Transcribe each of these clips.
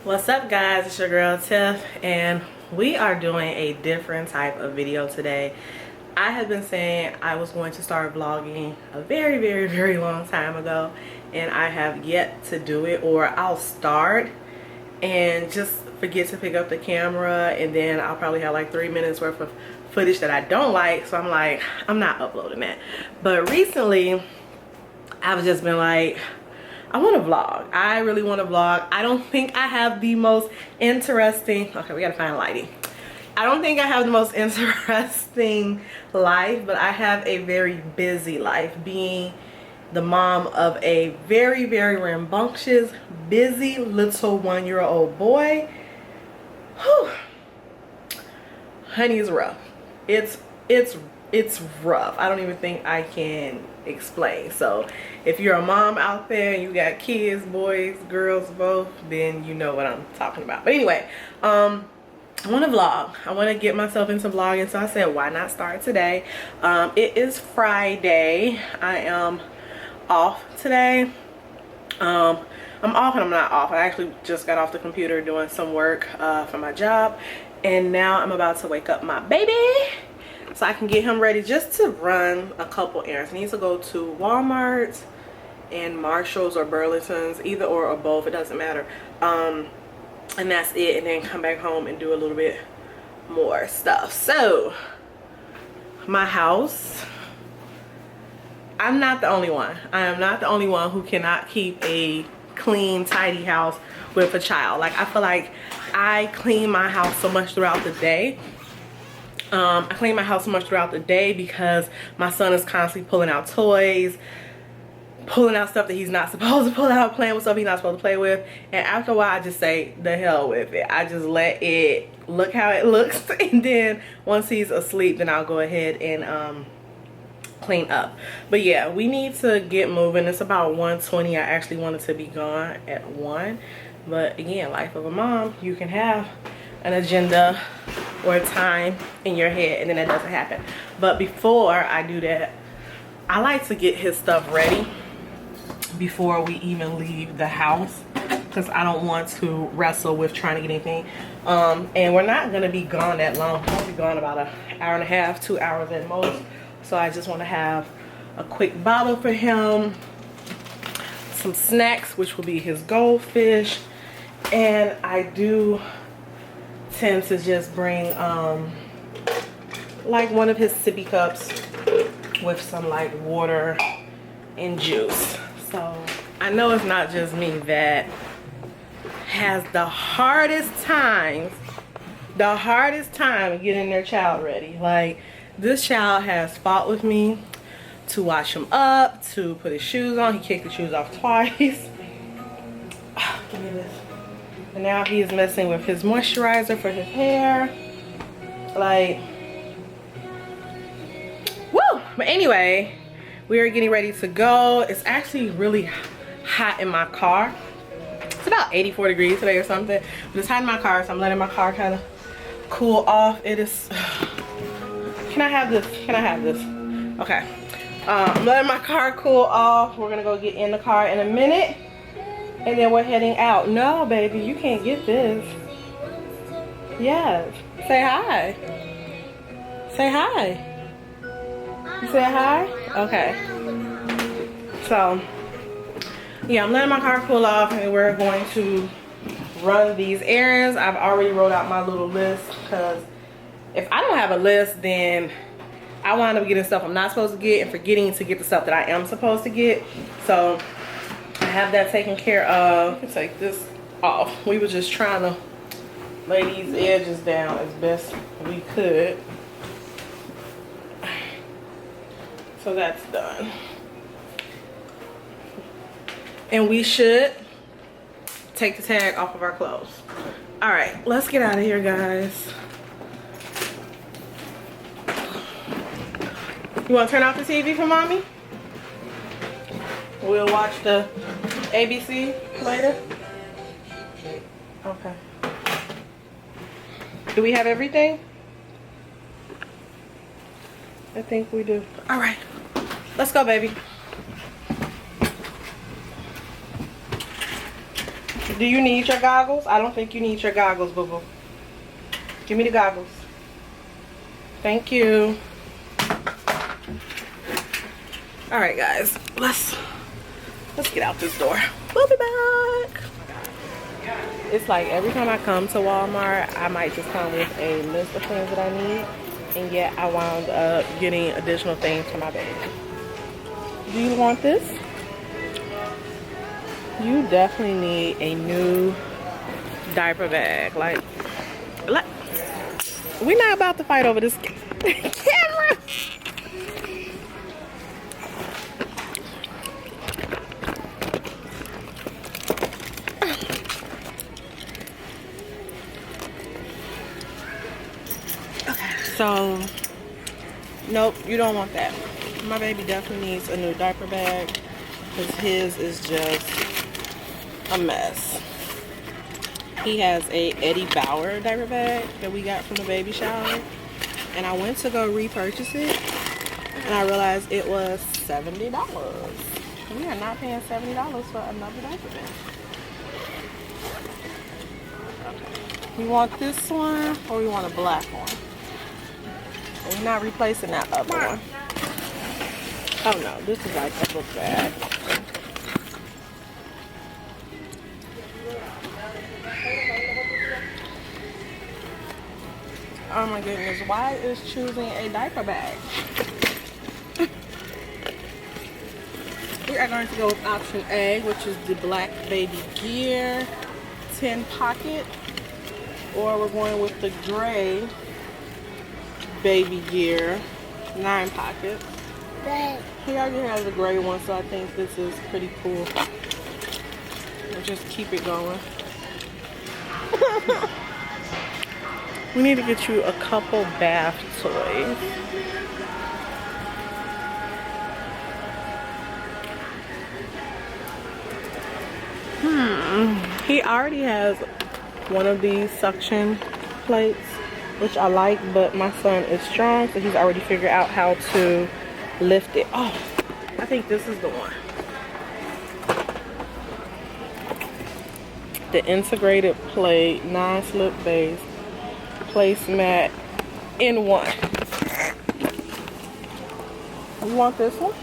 What's up, guys? It's your girl Tiff, and we are doing a different type of video today. I have been saying I was going to start vlogging a very long time ago, and I have yet to do it. Or I'll start and just forget to pick up the camera, and then I'll probably have like 3 minutes worth of footage that I don't like, so I'm like, I'm not uploading that. But recently I've just been like, I want to vlog. I really want to vlog. I don't think I have the most interesting, okay, we gotta find lighting. I don't think I have the most interesting life, but I have a very busy life, being the mom of a very rambunctious, busy little 1-year-old boy. Whew. Honey, it's rough. It's rough. I don't even think I can explain. So if you're a mom out there and you got kids, boys, girls, both, then you know what I'm talking about. But anyway, I want to vlog. I want to get myself into vlogging, so I said, why not start today? It is Friday. I am off today. I'm off and I'm not off. I actually just got off the computer doing some work for my job, and now I'm about to wake up my baby so I can get him ready just to run a couple errands. I need to go to Walmart and Marshall's or Burlington's, either or both, it doesn't matter. And that's it, and then come back home and do a little bit more stuff. So my house, I'm not the only one. I am not the only one who cannot keep a clean, tidy house with a child. Like, I feel like I clean my house so much throughout the day. I clean my house so much throughout the day because my son is constantly pulling out toys, pulling out stuff that he's not supposed to pull out, playing with stuff he's not supposed to play with. And after a while, I just say, the hell with it. I just let it look how it looks. And then once he's asleep, then I'll go ahead and clean up. But yeah, we need to get moving. It's about 1:20. I actually wanted to be gone at 1. But again, life of a mom, you can have an agenda or time in your head and then it doesn't happen. But before I do that, I like to get his stuff ready before we even leave the house, because I don't want to wrestle with trying to get anything. And we're not going to be gone that long. We'll be gone about an hour and a half, 2 hours at most. So I just want to have a quick bottle for him, some snacks, which will be his goldfish, and I do tend to just bring like one of his sippy cups with some like water and juice. So I know it's not just me that has the hardest time getting their child ready. Like, this child has fought with me to wash him up, to put his shoes on. He kicked the shoes off twice. Give me this. And now he is messing with his moisturizer for his hair. Like, woo! But anyway, we are getting ready to go. It's actually really hot in my car. It's about 84 degrees today or something. But it's hot in my car, so I'm letting my car kind of cool off. It is... Can I have this? Can I have this? Okay. I'm letting my car cool off. We're gonna go get in the car in a minute, and then we're heading out. No, baby, you can't get this. Yes. Say hi. Say hi. You say hi? Okay. So, yeah, I'm letting my car cool off, and we're going to run these errands. I've already wrote out my little list, because if I don't have a list, then I wind up getting stuff I'm not supposed to get and forgetting to get the stuff that I am supposed to get. So I have that taken care of. Let's take this off. We were just trying to lay these edges down as best we could. So that's done. And we should take the tag off of our clothes. All right, let's get out of here, guys. You want to turn off the TV for mommy? We'll watch the ABC later. Okay. Do we have everything? I think we do. All right. Let's go, baby. Do you need your goggles? I don't think you need your goggles, boo-boo. Give me the goggles. Thank you. All right, guys. Let's get out this door. We'll be back. It's like every time I come to Walmart, I might just come with a list of things that I need, and yet I wound up getting additional things for my baby. Do you want this? You definitely need a new diaper bag. Like, we're not about to fight over this camera. So, nope, you don't want that. My baby definitely needs a new diaper bag because his is just a mess. He has a Eddie Bauer diaper bag that we got from the baby shower, and I went to go repurchase it, and I realized it was $70. We are not paying $70 for another diaper bag. Okay. You want this one or you want a black one? We're not replacing that other one. Oh no, this is like a book bag. Oh my goodness, why is choosing a diaper bag? We are going to go with option A, which is the black baby gear 10 pocket, or we're going with the gray baby gear 9 pocket. He already has a gray one, so I think this is pretty cool. We'll just keep it going. We need to get you a couple bath toys. He already has one of these suction plates, which I like, but my son is strong, so he's already figured out how to lift it. Oh, I think this is the one. The integrated plate, non-slip base, placemat in one. You want this one?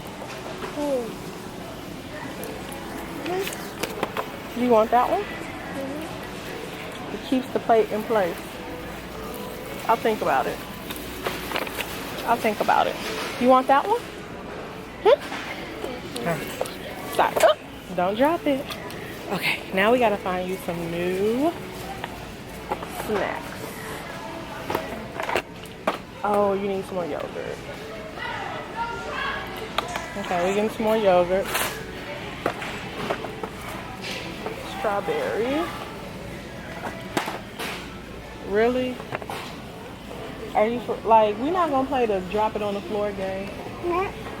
You want that one? It keeps the plate in place. I'll think about it. I'll think about it. You want that one? Sorry. Oh, don't drop it. Okay, now we gotta find you some new snacks. Oh, you need some more yogurt. Okay, we're getting some more yogurt. Strawberry. Really? Are you like, we're not gonna play the drop it on the floor game?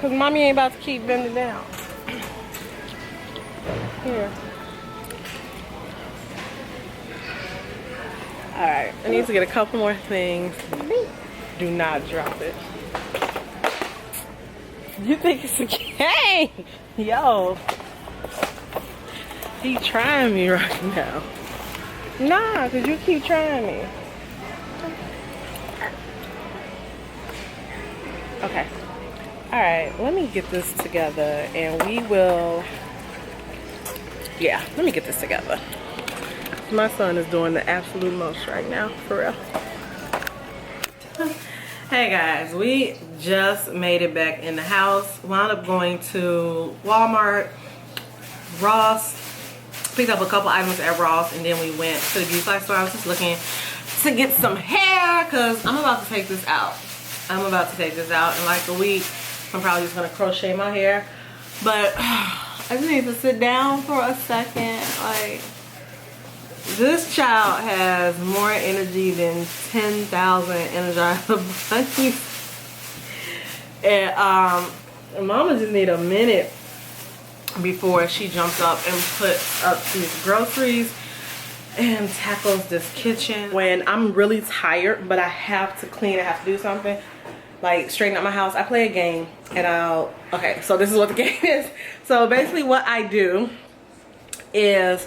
Cause mommy ain't about to keep bending down. Here. Alright, I need to get a couple more things. Do not drop it. You think it's a game? Yo. He trying me right now. Nah, cause you keep trying me. Okay. Alright, let me get this together and we will... Yeah, let me get this together. My son is doing the absolute most right now, for real. Hey guys, we just made it back in the house. Wound up going to Walmart, Ross, picked up a couple items at Ross, and then we went to the beauty supply store. I was just looking to get some hair because I'm about to take this out. I'm about to take this out in like a week. I'm probably just gonna crochet my hair, but I just need to sit down for a second. Like, this child has more energy than 10,000 Energizer bunnies. And mama just need a minute before she jumps up and puts up these groceries and tackles this kitchen. When I'm really tired, but I have to clean, I have to do something, like straighten up my house, I play a game and okay, so this is what the game is. So basically what I do is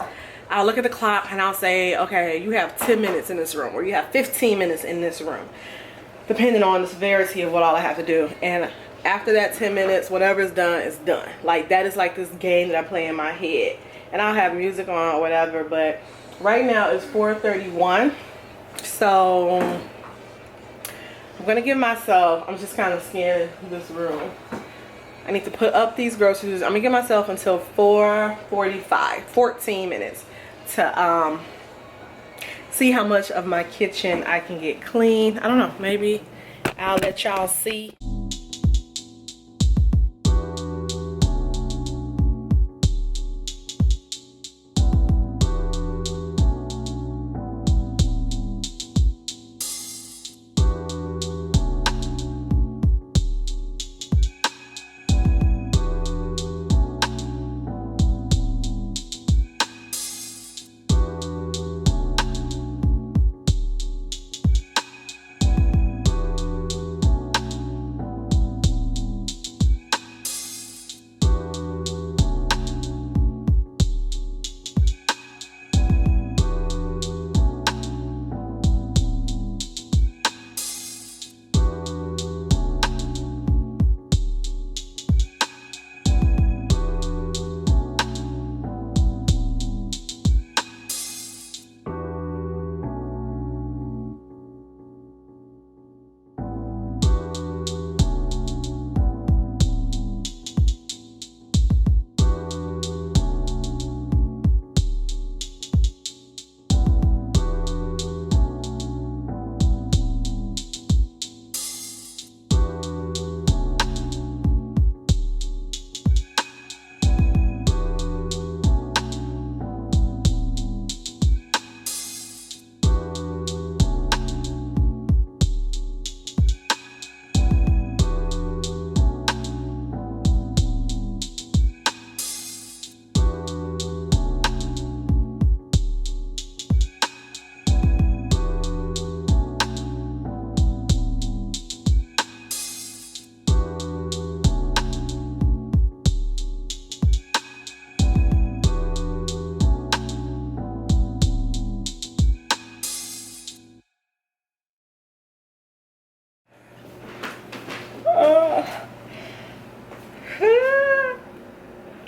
I'll look at the clock and I'll say, okay, you have 10 minutes in this room, or you have 15 minutes in this room, depending on the severity of what all I have to do. And after that 10 minutes, whatever is done is done. Like, that is like this game that I play in my head. And I'll have music on or whatever, but right now it's 4:31. So I'm gonna give myself, I'm just kind of scanning this room. I need to put up these groceries. I'm gonna give myself until 4:45, 14 minutes to see how much of my kitchen I can get clean. I don't know, maybe I'll let y'all see.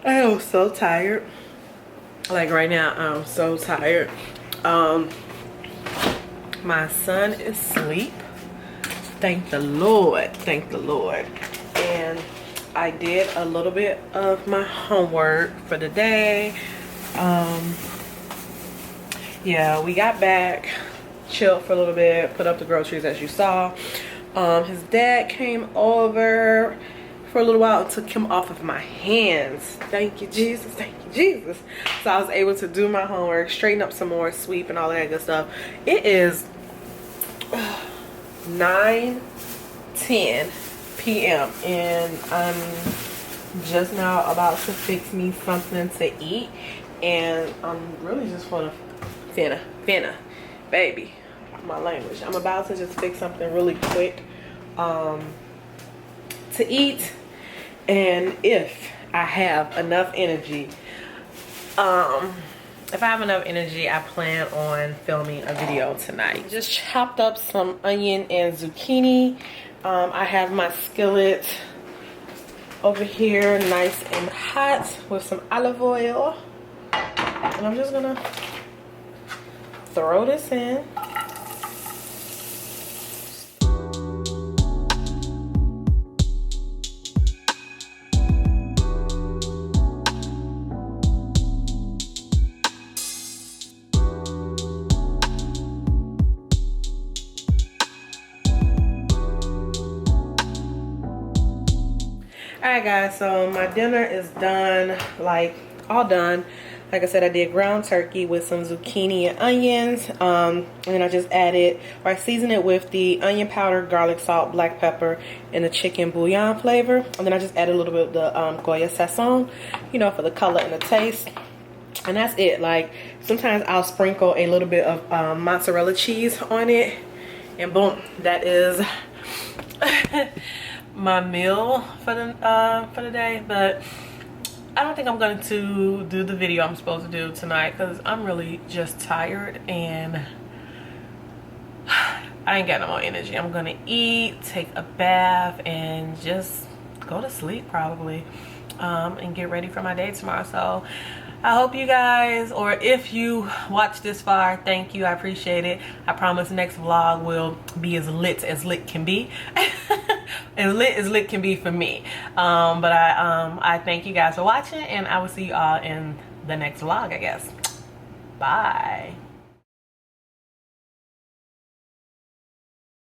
I am so tired. Like right now, I'm so tired. My son is asleep. Thank the Lord. Thank the Lord. And I did a little bit of my homework for the day. Yeah, we got back, chilled for a little bit, put up the groceries as you saw. His dad came over for a little while and took him off of my hands. Thank you, Jesus. Thank you, Jesus. So I was able to do my homework, straighten up some more, sweep and all that good stuff. It is 9:10 p.m. and I'm just now about to fix me something to eat, and I'm really just for the finna, baby, my language. I'm about to just fix something really quick to eat, and if I have enough energy, I plan on filming a video tonight. Just chopped up some onion and zucchini. I have my skillet over here, nice and hot, with some olive oil, and I'm just gonna throw this in. Alright guys, so my dinner is done, like all done. Like I said, I did ground turkey with some zucchini and onions, and then I just added, or I seasoned it with the onion powder, garlic salt, black pepper, and the chicken bouillon flavor. And then I just added a little bit of the Goya Sazon, you know, for the color and the taste. And that's it. Like, sometimes I'll sprinkle a little bit of mozzarella cheese on it, and boom, that is my meal for the day. But I don't think I'm going to do the video I'm supposed to do tonight because I'm really just tired and I ain't got no more energy. I'm gonna eat, take a bath, and just go to sleep probably, and get ready for my day tomorrow. So I hope you guys, or if you watch this far, thank you, I appreciate it. I promise next vlog will be as lit can be. As lit can be for me. But I thank you guys for watching, and I will see you all in the next vlog, I guess. Bye.